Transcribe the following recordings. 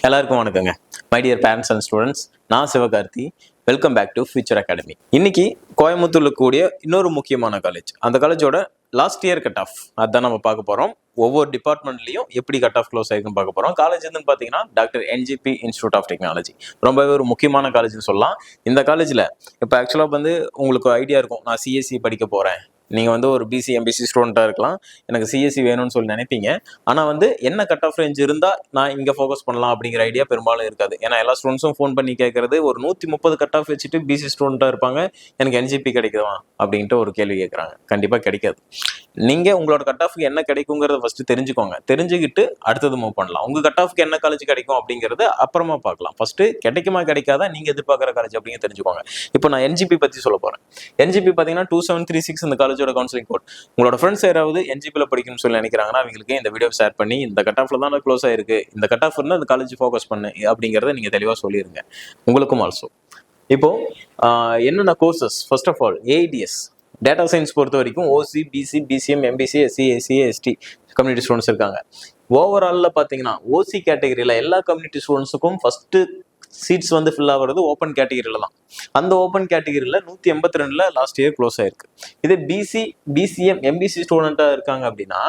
எல்லாருக்கும் வணக்கங்க. My dear parents and students, நான் Sivakarthi. Welcome back to future academy. இன்னைக்கு கோயம்புத்தூர்ல கூடிய இன்னொரு முக்கியமான காலேஜ், அந்த காலேஜோட லாஸ்ட் இயர் கட் ஆஃப் அதான் நம்ம பார்க்க போறோம். ஒவ்வொரு டிபார்ட்மெண்ட்லையும் எப்படி கட் ஆஃப் க்ளோஸ் ஆயிருக்குன்னு பார்க்க போறோம். காலேஜ் எதுன்னு பார்த்தீங்கன்னா doctor NGP institute of technology. ரொம்பவே ஒரு முக்கியமான காலேஜ்னு சொல்லலாம். இந்த காலேஜில் இப்போ ஆக்சுவலாக உங்களுக்கு ஐடியா இருக்கும், நான் சிஎஸ்சி படிக்க போறேன். நீங்கள் ஒரு பிசி எம்பிசி ஸ்டூடெண்ட்டாக இருக்கலாம், எனக்கு சிஎஸ்சி வேணும்னு சொல்லி நினைப்பீங்க. ஆனால் என்ன கட் ஆஃப் ரேஞ்ச் இருந்தால் நான் இங்கே ஃபோக்கஸ் பண்ணலாம் அப்படிங்கிற ஐடியா பெரும்பாலும் இருக்காது. ஏன்னா எல்லா ஸ்டூடெண்ட்ஸும் ஃபோன் பண்ணி கேட்கறது ஒரு 130 கட் ஆஃப் வச்சுட்டு பிசி ஸ்டூடெண்ட்டாக இருப்பாங்க, எனக்கு என்ஜிபி கிடைக்குமா அப்படின்ட்டு ஒரு கேள்வி கேட்குறாங்க. கண்டிப்பாக கிடைக்காது. நீங்கள் உங்களோட கட் ஆஃப்க்கு என்ன கிடைக்குங்கிறத ஃபஸ்ட்டு தெரிஞ்சுக்கோங்க. தெரிஞ்சுக்கிட்டு அடுத்தது மூவ் பண்ணலாம். உங்கள் கட் ஆஃப்க்கு என்ன காலேஜ் கிடைக்கும் அப்படிங்கிறத அப்புறமா பார்க்கலாம். ஃபஸ்ட்டு கிடைக்குமா கிடைக்காதா நீங்கள் எதிர்பார்க்குற காலேஜ் அப்படிங்க தெரிஞ்சுக்கோங்க. இப்போ நான் என்ஜிபி பற்றி சொல்ல போகிறேன். என்ஜிபி பார்த்தீங்கன்னா 2736 இந்த காலேஜோட கவுன்சிலிங் கோட். உங்களோட ஃப்ரெண்ட்ஸ் யாராவது என்ஜிபியில் படிக்கணும்னு சொல்லி நினைக்கிறாங்கன்னா அவங்களுக்கு இந்த வீடியோ ஷேர் பண்ணி, இந்த கட் ஆஃப்ல தான் க்ளோஸ் ஆயிருக்கு, இந்த கட் ஆஃப் இருந்தால் அந்த காலேஜ் ஃபோக்கஸ் பண்ணு அப்படிங்கிறத நீங்கள் தெளிவாக சொல்லிடுங்க. உங்களுக்கும் ஆல்சோ இப்போ என்னென்ன courses, first of all AIDS data science பொறுத்த வரைக்கும் OC, BC, BCM, MBC, SC, SC, ST community students இருக்காங்க. ஓவராலில் பார்த்தீங்கன்னா ஓசி கேட்டகரியில் எல்லா கம்யூனிட்டி ஸ்டூடெண்ட்ஸுக்கும் ஃபர்ஸ்ட் சீட்ஸ் ஃபில் ஆகிறது ஓப்பன் கேட்டகரியில தான். அந்த ஓப்பன் கேட்டகரியில் 182ல் லாஸ்ட் இயர் க்ளோஸ் ஆயிருக்கு. இதே பிசி, பிசிஎம், எம்பிசி ஸ்டூடெண்ட்டாக இருக்காங்க அப்படின்னா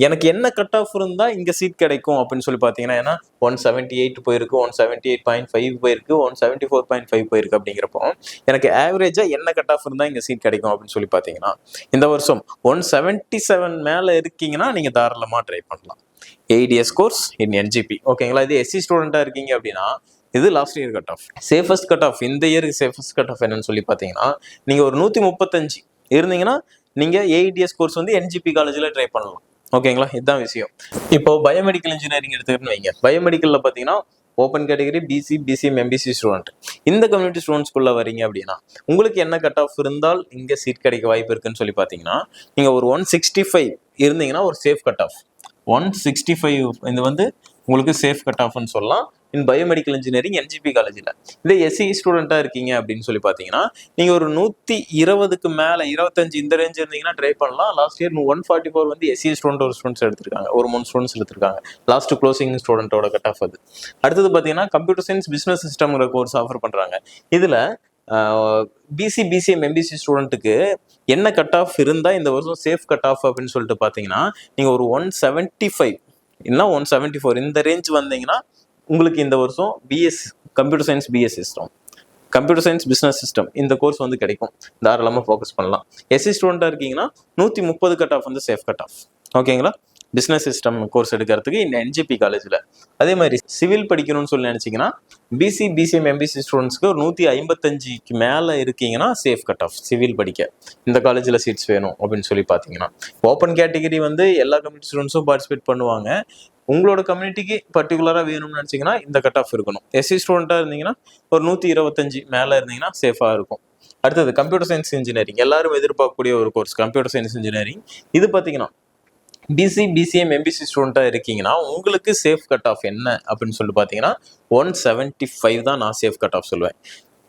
எனக்கு என்ன கட் ஆஃப் இருந்தால் இங்கே சீட் கிடைக்கும் அப்படின்னு சொல்லி பார்த்தீங்கன்னா, ஏன்னா 178 போயிருக்கு, 178.5 போயிருக்கு, 174.5 போயிருக்கு. அப்படிங்கிறப்போ எனக்கு ஆவரேஜாக என்ன கட் ஆஃப் இருந்தால் இங்கே சீட் கிடைக்கும் அப்படின்னு சொல்லி பார்த்தீங்கன்னா, இந்த வருஷம் 177 மேலே இருக்கீங்கன்னா நீங்கள் தாராளமாக ட்ரை பண்ணலாம். ஏடிஎஸ் கோர்ஸ் இன் என்ஜிபி, ஓகேங்களா. இது எஸ்சி ஸ்டூடெண்ட்டாக இருக்கீங்க அப்படின்னா இது last year cut off. Safest cut off இந்த இயருக்கு சேஃபஸ்ட் கட் ஆஃப் என்னன்னு சொல்லி பார்த்தீங்கன்னா, நீங்கள் ஒரு 135 இருந்தீங்கன்னா நீங்கள் ஏஐடிஎஸ் கோர்ஸ் என்ஜிபி காலேஜில் ட்ரை பண்ணலாம், ஓகேங்களா. இதுதான் விஷயம். இப்போ பயோமெடிக்கல் இன்ஜினியரிங் எடுத்துக்கிட்டு வைங்க. பயோமெடிக்கலில் பார்த்தீங்கன்னா open category BC, BCM, MBC student. இந்த கம்யூனிட்டி ஸ்டூடெண்ட்ஸ்குள்ளே வரீங்க அப்படின்னா உங்களுக்கு என்ன கட் ஆஃப் இருந்தால் இங்கே சீட் கிடைக்க வாய்ப்பு இருக்குன்னு சொல்லி பார்த்தீங்கன்னா, நீங்கள் ஒரு 165 இருந்தீங்கன்னா ஒரு சேஃப் கட் ஆஃப். 165 இது உங்களுக்கு சேஃப் கட் ஆஃப்னு சொல்லலாம் இன் பயோமெடிக்கல் இன்ஜினியரிங் என்ஜிபி காலேஜில். இதே எஸ்சி ஸ்டூடெண்ட்டாக இருக்கீங்க அப்படின்னு சொல்லி பார்த்தீங்கன்னா, நீங்கள் ஒரு 120க்கு மேலே 25 இந்த ரேஞ்ச் இருந்தீங்கன்னா ட்ரை பண்ணலாம். லாஸ்ட் இயர் 144 எஸ்சி ஸ்டூடெண்ட் ஒரு ஸ்டூடெண்ட்ஸ் எடுத்திருக்காங்க, ஒரு 3 ஸ்டூடெண்ட்ஸ் எடுத்திருக்காங்க. லாஸ்ட் க்ளோசிங் ஸ்டூடெண்ட்டோட கட் ஆஃப் அது. அடுத்தது பார்த்தீங்கன்னா கம்ப்யூட்டர் சயின்ஸ் பிஸ்னஸ் சிஸ்டம்ங்கிற கோர்ஸ் ஆஃபர் பண்ணுறாங்க. இதில் பிசி, பிசிஎம், எம்பிசி ஸ்டூடெண்ட்டுக்கு என்ன கட் ஆஃப் இருந்தால் இந்த வருஷம் சேஃப் கட் ஆஃப் அப்படின்னு சொல்லிட்டு பார்த்தீங்கன்னா, நீங்கள் ஒரு 175 இல்லைன்னா 174 இந்த ரேஞ்ச் வந்தீங்கன்னா உங்களுக்கு இந்த வருஷம் BS computer science, BS system, computer science business system இந்த கோர்ஸ் கிடைக்கும். தாராளமாக ஃபோக்கஸ் பண்ணலாம். எஸ்சி ஸ்டூடெண்ட்டாக இருக்கீங்கன்னா 130 cut off safe cut off, ஓகேங்களா. பிஸ்னஸ் சிஸ்டம் கோர்ஸ் எடுக்கிறதுக்கு இந்த என்ஜிபி காலேஜில். அதே மாதிரி சிவில் படிக்கணும்னு சொல்லி நினச்சிங்கன்னா பிசி, பிசிஎம், எம்பிசி ஸ்டூடெண்ட்ஸ்க்கு ஒரு 155க்கு மேலே இருக்கீங்கன்னா சேஃப் கட் ஆஃப் சிவில் படிக்க இந்த காலேஜில் சீட்ஸ் வேணும் அப்படின்னு சொல்லி பார்த்தீங்கன்னா. ஓப்பன் கேட்டகரி எல்லா கம்யூனிட்டி ஸ்டூடெண்ட்ஸும் பார்ட்டிசிபேட் பண்ணுவாங்க. உங்களோட கம்யூனிட்டிக்கு பர்டிகுலராக வேணும்னு நினச்சிங்கன்னா இந்த கட் ஆஃப் இருக்கணும். எஸ்சி ஸ்டூடெண்ட்டாக இருந்தீங்கன்னா ஒரு 125 மேலே இருந்தீங்கன்னா சேஃபாக இருக்கும். அடுத்தது கம்ப்யூட்டர் சயின்ஸ் இன்ஜினியரிங், எல்லாரும் எதிர்பார்க்கக்கூடிய ஒரு கோர்ஸ் கம்ப்யூட்டர் சயின்ஸ் இன்ஜினியரிங். இது பார்த்தீங்கன்னா பிசி, பிசிஎம், எம்பிசி ஸ்டூடெண்ட்டாக இருக்கீங்கன்னா உங்களுக்கு சேஃப் கட் ஆஃப் என்ன அப்படின்னு சொல்லிட்டு பார்த்தீங்கன்னா 175 தான் நான் சேஃப் கட் ஆஃப் சொல்லுவேன்.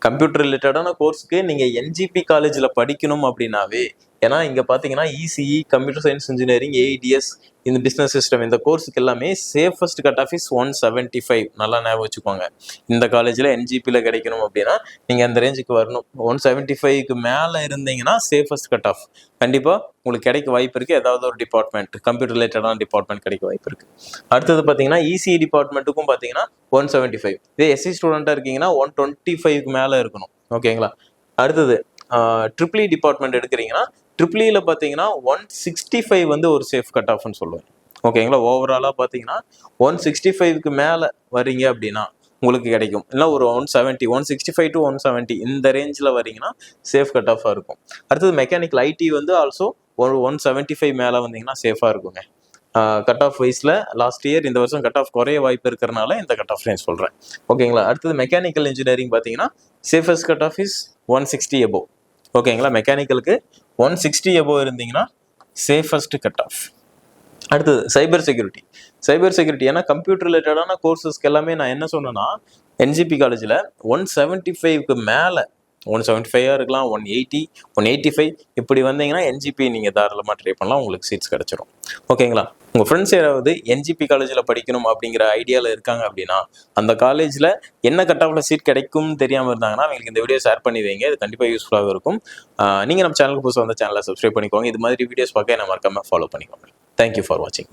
கம்ப்யூட்டர் ரிலேட்டடான கோர்ஸுக்கு நீங்கள் என்ஜிபி காலேஜில் படிக்கணும் அப்படின்னாவே, ஏன்னா இங்கே பார்த்தீங்கன்னா ECE, computer science engineering, AIDS, இந்த பிஸ்னஸ் சிஸ்டம் இந்த கோர்ஸுக்கு எல்லாமே சேஃபஸ்ட் கட் ஆஃப் இஸ் 175. நல்லா ஞாபகம் வச்சுக்கோங்க. இந்த காலேஜில் என்ஜிபியில் கிடைக்கணும் அப்படின்னா நீங்கள் அந்த ரேஞ்சுக்கு வரணும். 175க்கு மேலே இருந்தீங்கன்னா சேஃபஸ்ட் கட் ஆஃப் கண்டிப்பாக உங்களுக்கு கிடைக்க வாய்ப்பு இருக்குது. ஏதாவது ஒரு டிபார்ட்மெண்ட் கம்ப்யூட்டர் ரிலேட்டடான டிபார்ட்மெண்ட் கிடைக்க வாய்ப்பு இருக்குது. அடுத்தது பார்த்தீங்கன்னா இசிஇ டிபார்ட்மெண்ட்டுக்கும் பார்த்தீங்கன்னா 175. இதே எஸ்சி ஸ்டூடெண்ட்டாக இருக்கீங்கன்னா 125க்கு மேலே இருக்கணும், ஓகேங்களா. அடுத்தது ட்ரிபிள் டிபார்ட்மெண்ட் எடுக்கிறீங்கன்னா ட்ரிபிளியில் பார்த்தீங்கன்னா 165 ஒரு சேஃப் கட் ஆஃப்னு சொல்லுவேன், ஓகேங்களா. ஓவராலாக பார்த்தீங்கன்னா 165க்கு மேலே வரீங்க அப்படின்னா உங்களுக்கு கிடைக்கும். இல்லை ஒரு 170, 165 to 170 இந்த ரேஞ்சில் வரீங்கன்னா சேஃப் கட் ஆஃபாக இருக்கும். அடுத்தது மெக்கானிக்கல் ஐடி ஆல்சோ ஒரு 175 மேலே வந்தீங்கன்னா சேஃபாக இருக்குங்க. கட் ஆஃப் வைஸில் லாஸ்ட் இயர் இந்த வருஷம் கட் ஆஃப் குறைய வாய்ப்பு இருக்கிறனால இந்த கட் ஆஃப் ரேஞ்ச் சொல்கிறேன், ஓகேங்களா. அடுத்தது மெக்கானிக்கல் இன்ஜினியரிங் பார்த்தீங்கன்னா safest cut off is 160 above, ஓகேங்களா. மெக்கானிக்கலுக்கு 160 above இருந்தீங்கன்னா சேஃபஸ்ட் கட் ஆஃப். அடுத்தது சைபர் செக்யூரிட்டி. சைபர் செக்யூரிட்டி ஏன்னா கம்ப்யூட்டர் ரிலேட்டடான கோர்சஸ்க்கு எல்லாமே நான் என்ன சொன்னேன்னா என்ஜிபி காலேஜில் 175க்கு மேலே 175 இருக்கலாம், 180, 185 இப்படி வந்தீங்கன்னா என்ஜிபி நீங்கள் தாராளமாக ட்ரை பண்ணலாம், உங்களுக்கு சீட்ஸ் கிடச்சிரும். ஓகேங்களா? உங்கள் ஃப்ரெண்ட்ஸ் யாராவது என்ஜிபி காலேஜில் படிக்கணும் அப்படிங்கிற ஐடியாவில் இருக்காங்க அப்படின்னா, அந்த காலேஜில் என்ன கட் ஆஃபில் சீட் கிடைக்கும்னு தெரியாமல் இருந்தாங்கன்னா அவங்களுக்கு இந்த வீடியோ ஷேர் பண்ணி வைங்க. இது கண்டிப்பாக யூஸ்ஃபுல்லாக இருக்கும். நீங்கள் நம்ம சேனலுக்கு புதுசாக வந்த சேனலை சப்ஸ்கிரைப் பண்ணிக்கோங்க. இது மாதிரி வீடியோஸ் பார்க்க என்ன மறக்காமல் ஃபாலோ பண்ணிக்கோங்க. தேங்க்யூ ஃபார் வாட்சிங்.